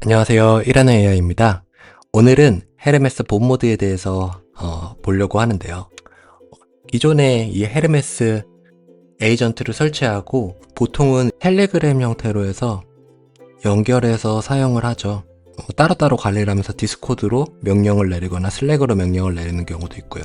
안녕하세요. 일하는 AI입니다. 오늘은 헤르메스 본 모드에 대해서 보려고 하는데요. 기존에 이 헤르메스 에이전트를 설치하고 보통은 텔레그램 형태로 해서 연결해서 사용을 하죠. 따로따로 관리를 하면서 디스코드로 명령을 내리거나 슬랙으로 명령을 내리는 경우도 있고요.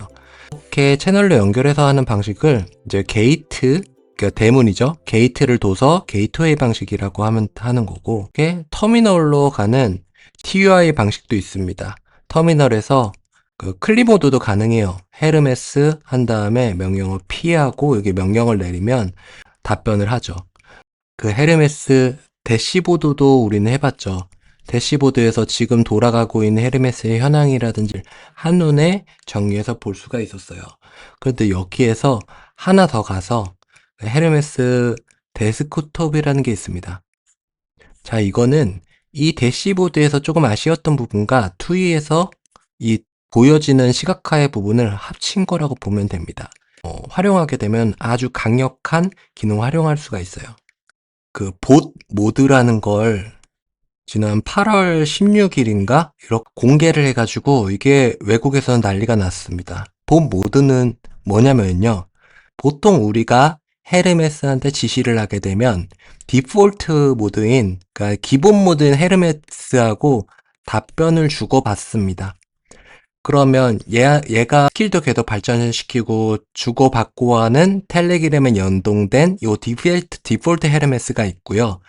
이렇게 채널로 연결해서 하는 방식을 이제 게이트, 그러니까 대문이죠. 게이트를 둬서 게이트웨이 방식이라고 하는 거고, 이게 터미널로 가는 TUI 방식도 있습니다. 터미널에서 그 클립 모드도 가능해요. 헤르메스 한 다음에 명령을 P하고 여기 명령을 내리면 답변을 하죠. 그 헤르메스 대시보드도 우리는 해봤죠. 대시보드에서 지금 돌아가고 있는 헤르메스의 현황이라든지 한눈에 정리해서 볼 수가 있었어요. 그런데 여기에서 하나 더 가서 헤르메스 데스크톱이라는 게 있습니다. 자, 이거는 이 대시보드에서 조금 아쉬웠던 부분과 TUI에서 이 보여지는 시각화의 부분을 합친 거라고 보면 됩니다. 활용하게 되면 아주 강력한 기능을 활용할 수가 있어요. 그 봇 모드라는 걸 지난 8월 16일인가 이렇게 공개를 해가지고 이게 외국에서는 난리가 났습니다. 봇 모드는 뭐냐면요. 보통 우리가 헤르메스한테 지시를 하게 되면 디폴트 모드인, 그러니까 기본 모드인 헤르메스하고 답변을 주고받습니다. 그러면 얘가 스킬도 계속 발전을 시키고 주고받고 하는 텔레그램에 연동된 요 디폴트 헤르메스가 있고요.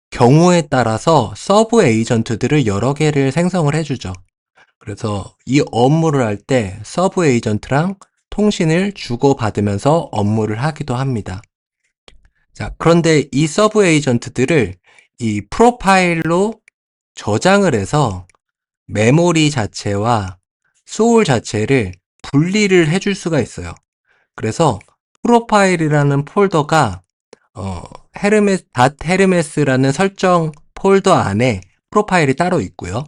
경우에 따라서 서브 에이전트들을 여러 개를 생성을 해주죠. 그래서 이 업무를 할 때 서브 에이전트랑 통신을 주고받으면서 업무를 하기도 합니다. 자, 그런데 이 서브 에이전트들을 이 프로파일로 저장을 해서 메모리 자체와 소울 자체를 분리를 해줄 수가 있어요. 그래서 프로파일이라는 폴더가 헤르메스라는 설정 폴더 안에 프로파일이 따로 있고요.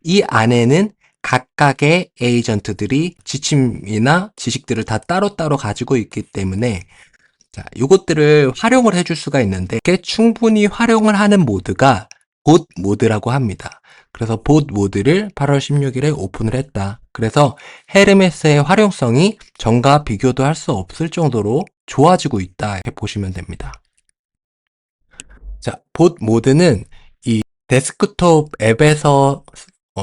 이 안에는 각각의 에이전트들이 지침이나 지식들을 다 따로따로 가지고 있기 때문에 자, 이것들을 활용을 해줄 수가 있는데 이게 충분히 활용을 하는 모드가 봇 모드라고 합니다. 그래서 봇 모드를 8월 16일에 오픈을 했다. 그래서 헤르메스의 활용성이 전과 비교도 할 수 없을 정도로 좋아지고 있다. 이렇게 보시면 됩니다. 자, 봇 모드는 이 데스크톱 앱에서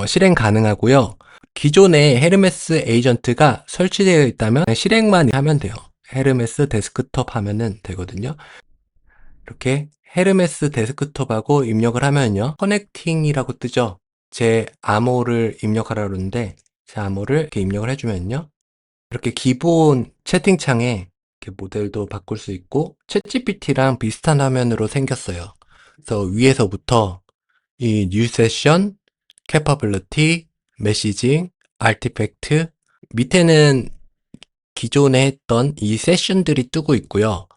실행 가능하고요. 기존에 헤르메스 에이전트가 설치되어 있다면 실행만 하면 돼요. 헤르메스 데스크톱 하면은 되거든요. 이렇게 헤르메스 데스크톱하고 입력을 하면요. 커넥팅이라고 뜨죠. 제 암호를 입력하라 그러는데 제 암호를 이렇게 입력을 해주면요. 이렇게 기본 채팅창에 이렇게 모델도 바꿀 수 있고 챗GPT랑 비슷한 화면으로 생겼어요. 그래서 위에서부터 이 뉴 세션, 캐퍼빌리티, 메시징, 아티팩트 밑에는 기존에 했던 이 세션들이 뜨고 있고요.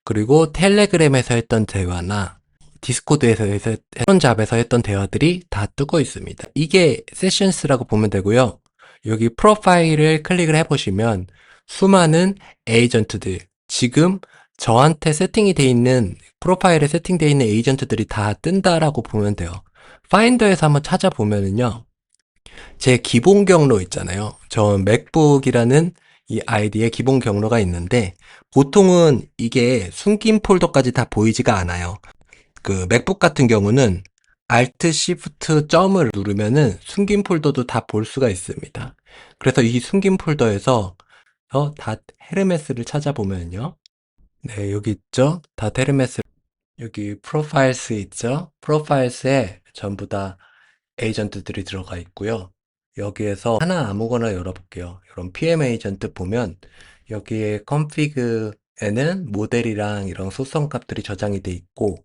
그리고 텔레그램에서 했던 대화나 디스코드에서 했던 잡에서 했던 대화들이 다 뜨고 있습니다. 이게 세션스라고 보면 되고요. 여기 프로파일을 클릭을 해보시면 수많은 에이전트들, 지금 저한테 세팅이 돼 있는 프로파일에 세팅되어 있는 에이전트들이 다 뜬다라고 보면 돼요. 파인더에서 한번 찾아보면은요. 제 기본 경로 있잖아요. 저 맥북이라는 이 아이디의 기본 경로가 있는데 보통은 이게 숨긴 폴더까지 다 보이지가 않아요. 그 맥북 같은 경우는 Alt Shift 점을 누르면은 숨긴 폴더도 다 볼 수가 있습니다. 그래서 이 숨긴 폴더에서 닷 헤르메스를 찾아보면요. 네, 여기 있죠. 닷 헤르메스. 여기 프로파일스 있죠. 프로파일스에 전부 다 에이전트들이 들어가 있고요. 여기에서 하나 아무거나 열어볼게요. 이런 PM 에이전트 보면 여기에 config에는 모델이랑 이런 속성 값들이 저장이 돼 있고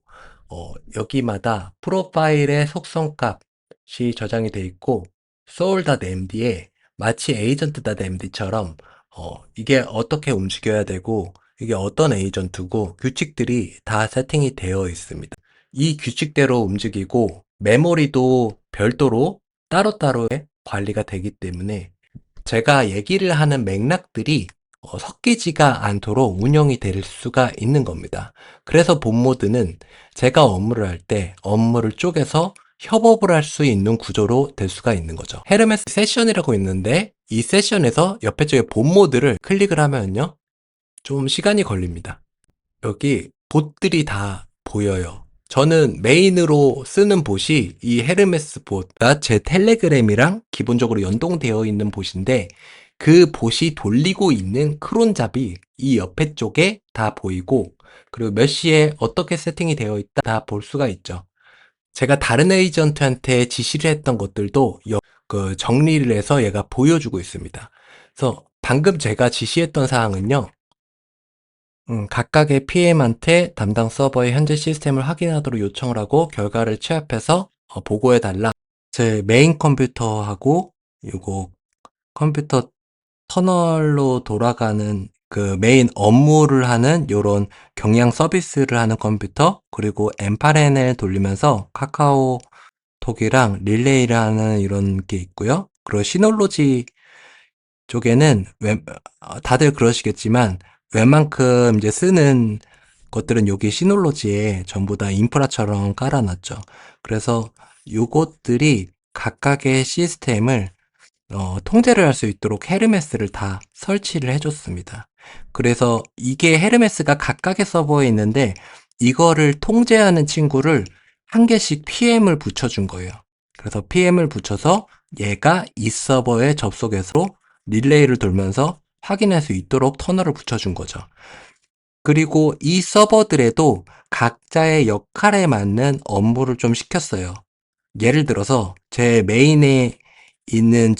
여기마다 프로파일의 속성 값이 저장이 돼 있고 soul.md에 마치 agent.md처럼 이게 어떻게 움직여야 되고 이게 어떤 에이전트고 규칙들이 다 세팅이 되어 있습니다. 이 규칙대로 움직이고 메모리도 별도로 따로따로 관리가 되기 때문에 제가 얘기를 하는 맥락들이 섞이지가 않도록 운영이 될 수가 있는 겁니다. 그래서 본 모드는 제가 업무를 할 때 업무를 쪼개서 협업을 할 수 있는 구조로 될 수가 있는 거죠. 헤르메스 세션이라고 있는데 이 세션에서 옆에 쪽에 본 모드를 클릭을 하면요. 좀 시간이 걸립니다. 여기 봇들이 다 보여요. 저는 메인으로 쓰는 봇이 이 헤르메스 봇가 제 텔레그램이랑 기본적으로 연동되어 있는 봇인데 그 봇이 돌리고 있는 크론잡이 이 옆에 쪽에 다 보이고 그리고 몇 시에 어떻게 세팅이 되어 있다 다 볼 수가 있죠. 제가 다른 에이전트한테 지시를 했던 것들도 그 정리를 해서 얘가 보여주고 있습니다. 그래서 방금 제가 지시했던 사항은요. 각각의 PM한테 담당 서버의 현재 시스템을 확인하도록 요청을 하고 결과를 취합해서 보고해달라. 제 메인 컴퓨터하고 요거 컴퓨터 터널로 돌아가는 그 메인 업무를 하는 요런 경량 서비스를 하는 컴퓨터 그리고 M8N을 돌리면서 카카오톡이랑 릴레이를 하는 이런 게 있고요. 그리고 시놀로지 쪽에는 다들 그러시겠지만 웬만큼 이제 쓰는 것들은 여기 시놀로지에 전부 다 인프라처럼 깔아놨죠. 그래서 요것들이 각각의 시스템을 통제를 할 수 있도록 헤르메스를 다 설치를 해줬습니다. 그래서 이게 헤르메스가 각각의 서버에 있는데 이거를 통제하는 친구를 한 개씩 PM을 붙여준 거예요. 그래서 PM을 붙여서 얘가 이 서버에 접속해서 릴레이를 돌면서 확인할 수 있도록 터널을 붙여준 거죠. 그리고 이 서버들에도 각자의 역할에 맞는 업무를 좀 시켰어요. 예를 들어서 제 메인에 있는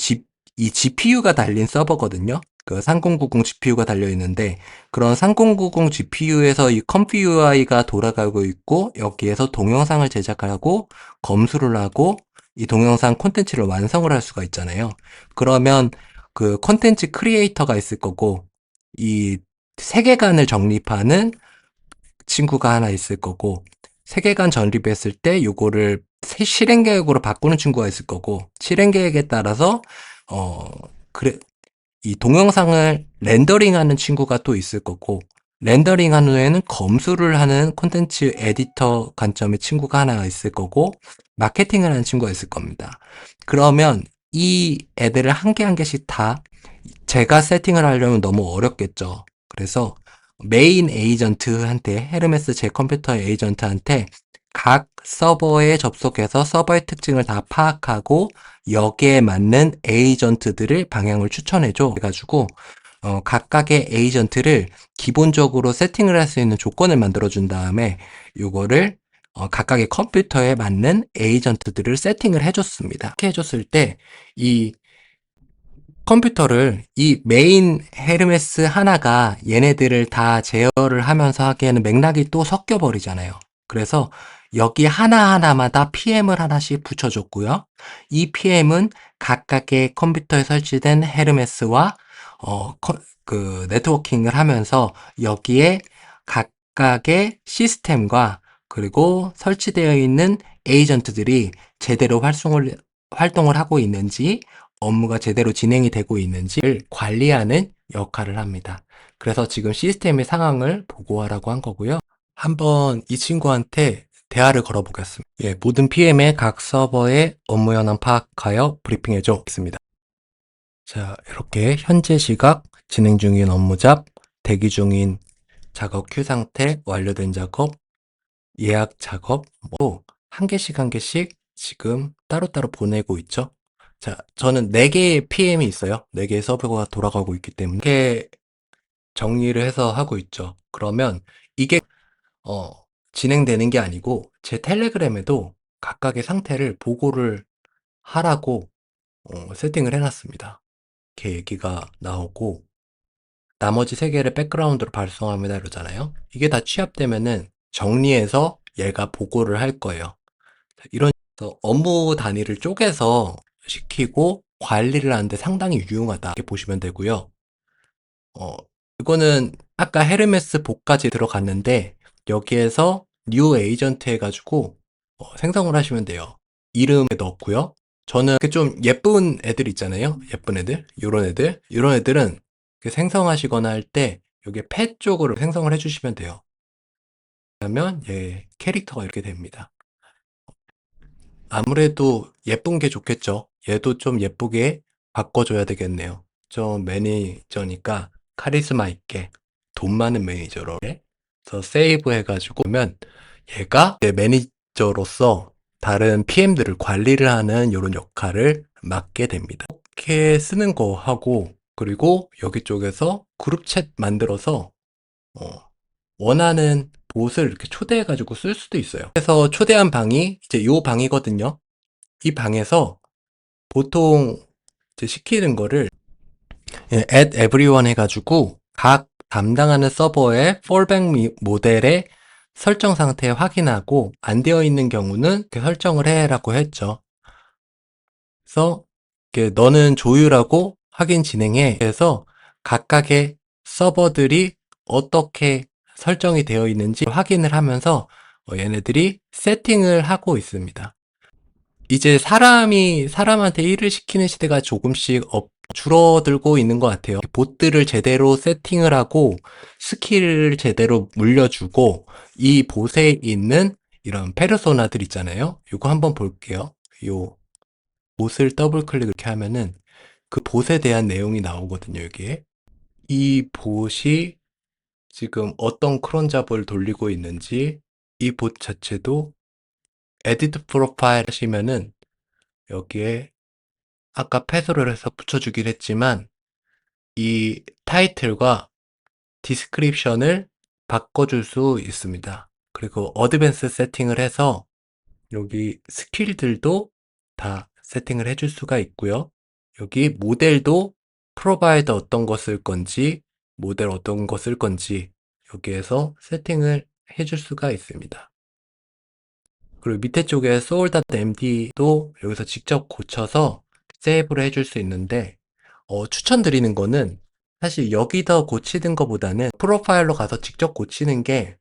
이 GPU가 달린 서버거든요. 그 3090 GPU가 달려 있는데 그런 3090 GPU에서 이 컴프 UI가 돌아가고 있고 여기에서 동영상을 제작하고 검수를 하고 이 동영상 콘텐츠를 완성을 할 수가 있잖아요. 그러면 그 콘텐츠 크리에이터가 있을 거고 이 세계관을 정립하는 친구가 하나 있을 거고 세계관 전립했을 때 요거를 실행 계획으로 바꾸는 친구가 있을 거고 실행 계획에 따라서 어 그래 이 동영상을 렌더링하는 친구가 또 있을 거고 렌더링한 후에는 검수를 하는 콘텐츠 에디터 관점의 친구가 하나 있을 거고 마케팅을 하는 친구가 있을 겁니다. 그러면 이 애들을 한 개 한 개씩 다 제가 세팅을 하려면 너무 어렵겠죠. 그래서 메인 에이전트한테 헤르메스 제 컴퓨터 에이전트한테 각 서버에 접속해서 서버의 특징을 다 파악하고 여기에 맞는 에이전트들을 방향을 추천해줘. 그래가지고 각각의 에이전트를 기본적으로 세팅을 할 수 있는 조건을 만들어준 다음에 요거를 각각의 컴퓨터에 맞는 에이전트들을 세팅을 해줬습니다. 이렇게 해줬을 때 이 컴퓨터를 이 메인 헤르메스 하나가 얘네들을 다 제어를 하면서 하기에는 맥락이 또 섞여 버리잖아요. 그래서 여기 하나하나마다 PM을 하나씩 붙여줬고요. 이 PM은 각각의 컴퓨터에 설치된 헤르메스와 그 네트워킹을 하면서 여기에 각각의 시스템과 그리고 설치되어 있는 에이전트들이 제대로 활동을 하고 있는지 업무가 제대로 진행이 되고 있는지를 관리하는 역할을 합니다. 그래서 지금 시스템의 상황을 보고하라고 한 거고요. 한번 이 친구한테 대화를 걸어보겠습니다. 예, 모든 PM의 각 서버의 업무 현황 파악하여 브리핑해줘 있습니다. 자, 이렇게 현재 시각, 진행 중인 업무 잡, 대기 중인 작업 큐 상태, 완료된 작업, 예약 작업, 한 개씩 한 개씩 지금 따로따로 보내고 있죠. 자, 저는 4개의 PM이 있어요. 4개의 서버가 돌아가고 있기 때문에 이렇게 정리를 해서 하고 있죠. 그러면 이게 어, 진행되는 게 아니고 제 텔레그램에도 각각의 상태를 보고를 하라고 세팅을 해놨습니다. 이렇게 얘기가 나오고 나머지 3개를 백그라운드로 발송합니다 이러잖아요. 이게 다 취합되면은 정리해서 얘가 보고를 할 거예요. 이런 업무 단위를 쪼개서 시키고 관리를 하는데 상당히 유용하다 이렇게 보시면 되고요. 이거는 아까 헤르메스 복까지 들어갔는데 여기에서 new 에이전트 해가지고 생성을 하시면 돼요. 이름 넣고요. 저는 좀 예쁜 애들 있잖아요. 예쁜 애들, 이런 애들은 생성하시거나 할 때 여기 펫 쪽으로 생성을 해주시면 돼요. 그러면 캐릭터가 이렇게 됩니다. 아무래도 예쁜 게 좋겠죠. 얘도 좀 예쁘게 바꿔줘야 되겠네요. 좀 매니저니까 카리스마 있게 돈 많은 매니저로 해서 세이브 해가지고 보면 얘가 내 매니저로서 다른 PM들을 관리를 하는 이런 역할을 맡게 됩니다. 이렇게 쓰는 거 하고 그리고 여기 쪽에서 그룹 챗 만들어서 원하는 봇을 이렇게 초대해가지고 쓸 수도 있어요. 그래서 초대한 방이 이제 요 방이거든요. 이 방에서 보통 이제 시키는 거를 add everyone 해가지고 각 담당하는 서버의 fallback 모델의 설정 상태 확인하고 안 되어 있는 경우는 이렇게 설정을 해라고 했죠. 그래서 이렇게 너는 조율하고 확인 진행해. 그래서 각각의 서버들이 어떻게 설정이 되어 있는지 확인을 하면서 얘네들이 세팅을 하고 있습니다. 이제 사람이 사람한테 일을 시키는 시대가 조금씩 줄어들고 있는 것 같아요. 봇들을 제대로 세팅을 하고 스킬을 제대로 물려주고 이 봇에 있는 이런 페르소나들 있잖아요. 이거 한번 볼게요. 요 봇을 더블 클릭 이렇게 하면은 그 봇에 대한 내용이 나오거든요. 여기에 이 봇이 지금 어떤 크론 잡을 돌리고 있는지 이 봇 자체도 에디트 프로파일 하시면은 여기에 아까 패스를 해서 붙여주긴 했지만 이 타이틀과 디스크립션을 바꿔줄 수 있습니다. 그리고 어드밴스 세팅을 해서 여기 스킬들도 다 세팅을 해줄 수가 있고요. 여기 모델도 프로바이더 어떤 거 쓸 건지 모델 어떤 거 쓸 건지 여기에서 세팅을 해줄 수가 있습니다. 그리고 밑에 쪽에 soul.md도 여기서 직접 고쳐서 세이브를 해줄 수 있는데 추천드리는 거는 사실 여기서 고치는 것보다는 프로파일로 가서 직접 고치는 게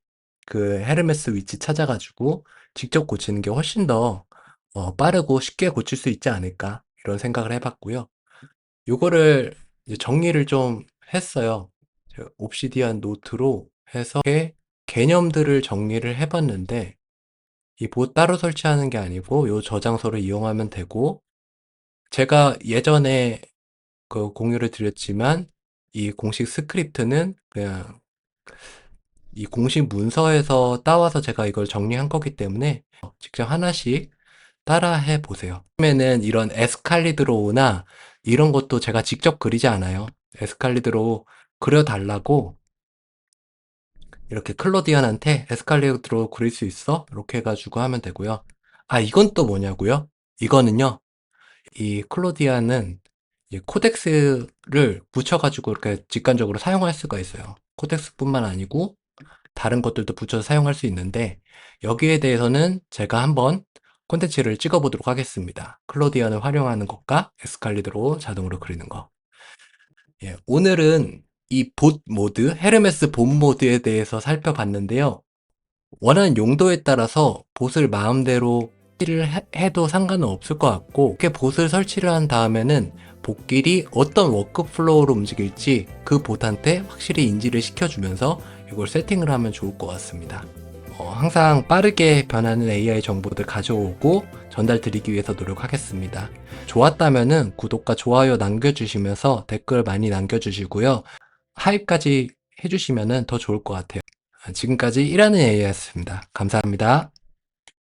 그 헤르메스 위치 찾아가지고 직접 고치는 게 훨씬 더 빠르고 쉽게 고칠 수 있지 않을까 이런 생각을 해봤고요. 요거를 이제 정리를 좀 했어요. 옵시디안 노트로 해서 개념들을 정리를 해봤는데 이 봇 따로 설치하는 게 아니고 요 저장소를 이용하면 되고 제가 예전에 그 공유를 드렸지만 이 공식 스크립트는 그냥 이 공식 문서에서 따와서 제가 이걸 정리한 거기 때문에 직접 하나씩 따라 해 보세요. 처음에는 이런 에스칼리드로우나 이런 것도 제가 직접 그리지 않아요. 에스칼리드로우 그려달라고 이렇게 클로디안한테 에스칼리드로우 그릴 수 있어? 이렇게 해가지고 하면 되고요. 아, 이건 또 뭐냐고요? 이거는요. 이 클로디안은 이 코덱스를 붙여가지고 이렇게 직관적으로 사용할 수가 있어요. 코덱스뿐만 아니고 다른 것들도 붙여서 사용할 수 있는데 여기에 대해서는 제가 한번 콘텐츠를 찍어보도록 하겠습니다. 클로디안을 활용하는 것과 에스칼리드로 자동으로 그리는 거. 예, 오늘은 이 봇 모드, 헤르메스 봇 모드에 대해서 살펴봤는데요. 원하는 용도에 따라서 봇을 마음대로 설치를 해도 상관은 없을 것 같고 이렇게 봇을 설치를 한 다음에는 봇끼리 어떤 워크플로우로 움직일지 그 봇한테 확실히 인지를 시켜주면서 이걸 세팅을 하면 좋을 것 같습니다. 항상 빠르게 변하는 AI 정보들 가져오고 전달 드리기 위해서 노력하겠습니다. 좋았다면은 구독과 좋아요 남겨주시면서 댓글 많이 남겨주시고요. 하입까지 해주시면 더 좋을 것 같아요. 지금까지 일하는 AI였습니다. 감사합니다.